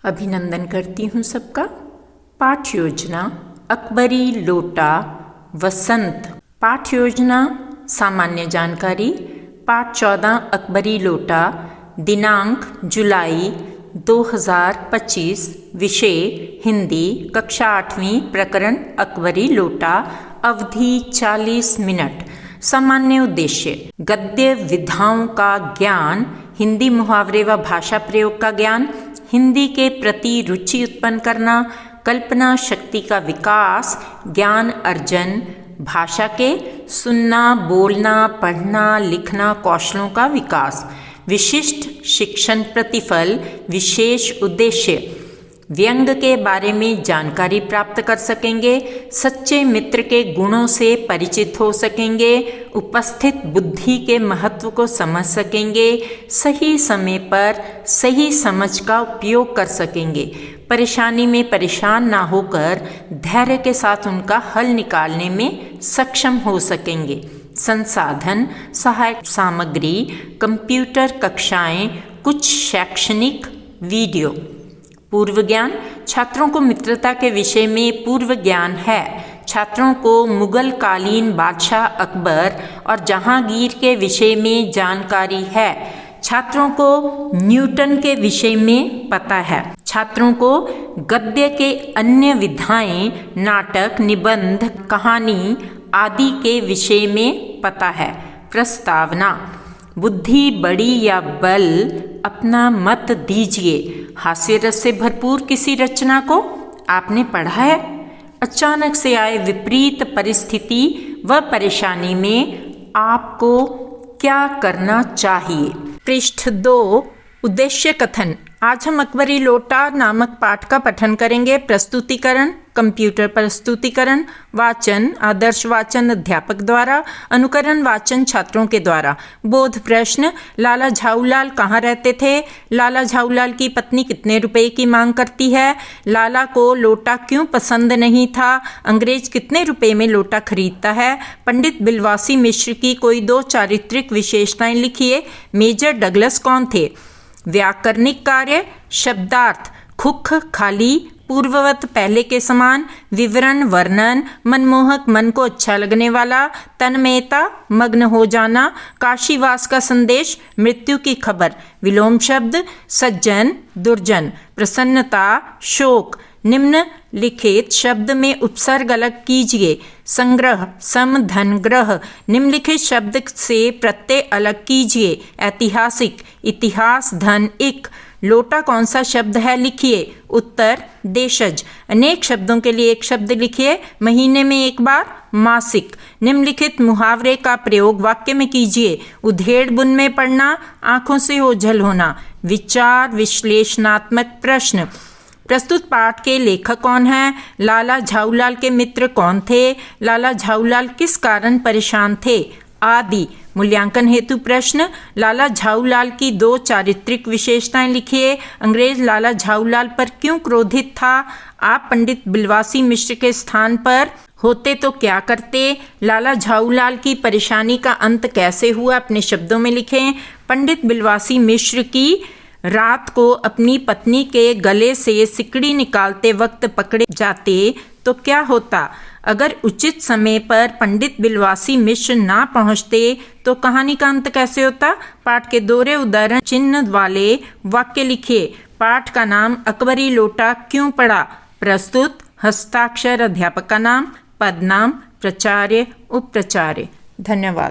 अभिनंदन करती हूँ सबका। पाठ योजना अकबरी लोटा वसंत। पाठ योजना सामान्य जानकारी। पाठ 14 अकबरी लोटा, दिनांक जुलाई 2025, विषय हिंदी, कक्षा 8वीं, प्रकरण अकबरी लोटा, अवधि 40 मिनट। सामान्य उद्देश्य गद्य विधाओं का ज्ञान, हिंदी मुहावरे व भाषा प्रयोग का ज्ञान, हिंदी के प्रति रुचि उत्पन्न करना, कल्पना शक्ति का विकास, ज्ञान अर्जन, भाषा के सुनना, बोलना, पढ़ना, लिखना कौशलों का विकास। विशिष्ट शिक्षण प्रतिफल, विशेष उद्देश्य व्यंग के बारे में जानकारी प्राप्त कर सकेंगे, सच्चे मित्र के गुणों से परिचित हो सकेंगे, उपस्थित बुद्धि के महत्व को समझ सकेंगे, सही समय पर सही समझ का उपयोग कर सकेंगे, परेशानी में परेशान ना होकर धैर्य के साथ उनका हल निकालने में सक्षम हो सकेंगे। संसाधन सहायक सामग्री, कंप्यूटर कक्षाएं, कुछ शैक्षणिक वीडियो। पूर्व ज्ञान छात्रों को मित्रता के विषय में पूर्व ज्ञान है। छात्रों को मुगल कालीन बादशाह अकबर और जहांगीर के विषय में जानकारी है। छात्रों को न्यूटन के विषय में पता है। छात्रों को गद्य के अन्य विधाएं, नाटक, निबंध, कहानी आदि के विषय में पता है। प्रस्तावना बुद्धि बड़ी या बल, अपना मत दीजिए। हास्य रस से भरपूर किसी रचना को आपने पढ़ा है। अचानक से आए विपरीत परिस्थिति व परेशानी में आपको क्या करना चाहिए। पृष्ठ 2 उद्देश्य कथन। आज हम अकबरी लोटा नामक पाठ का पठन करेंगे। प्रस्तुतिकरण कंप्यूटर प्रस्तुतिकरण, वाचन आदर्श वाचन अध्यापक द्वारा, अनुकरण वाचन छात्रों के द्वारा। बोध प्रश्न लाला झाऊलाल कहाँ रहते थे? लाला झाऊलाल की पत्नी कितने रुपए की मांग करती है? लाला को लोटा क्यों पसंद नहीं था? अंग्रेज कितने रुपए में लोटा खरीदता है? पंडित बिलवासी मिश्र की कोई 2 चारित्रिक विशेषताएं लिखिए। मेजर डगलस कौन थे? व्याकरणिक कार्य, शब्दार्थ खुख खाली, पूर्ववत पहले के समान, विवरण वर्णन, मनमोहक मन को अच्छा लगने वाला, तन्मयता मग्न हो जाना, काशीवास का संदेश, मृत्यु की खबर। विलोम शब्द सज्जन दुर्जन, प्रसन्नता शोक। निम्न लिखित शब्द में उपसर्ग अलग कीजिए। संग्रह सम धन ग्रह, निम्नलिखित शब्द से प्रत्यय अलग कीजिए। ऐतिहासिक इतिहास धन इक। लोटा कौन सा शब्द है? लिखिए। उत्तर देशज। अनेक शब्दों के लिए एक शब्द लिखिए। महीने में एक बार मासिक। निम्नलिखित मुहावरे का प्रयोग वाक्य में कीजिए। उधेड़ बुन में पढ़ना, आंखों से ओझल होना। विचार विश्लेषणात्मक प्रश्न। प्रस्तुत पाठ के लेखक कौन हैं? लाला झाऊलाल के मित्र कौन थे? लाला झाऊलाल किस कारण परेशान थे? आदि। मूल्यांकन हेतु प्रश्न। लाला झाऊलाल की 2 चारित्रिक विशेषताएं लिखिए। अंग्रेज लाला झाऊलाल पर क्यों क्रोधित था? आप पंडित बिलवासी मिश्र के स्थान पर होते तो क्या करते? लाला झाऊलाल की परेशानी का अंत कैसे हुआ? अपने शब्दों में लिखें। पंडित बिलवासी मिश्र की रात को अपनी पत्नी के गले से सिकड़ी निकालते वक्त पकड़े जाते तो क्या होता? अगर उचित समय पर पंडित बिलवासी मिश्र ना पहुंचते तो कहानी का अंत कैसे होता? पाठ के दोहरे उदाहरण चिन्ह वाले वाक्य लिखिए। पाठ का नाम अकबरी लोटा क्यों पढ़ा? प्रस्तुत हस्ताक्षर अध्यापक का नाम, पद नाम, प्रचार्य, उपप्रचार्य। धन्यवाद।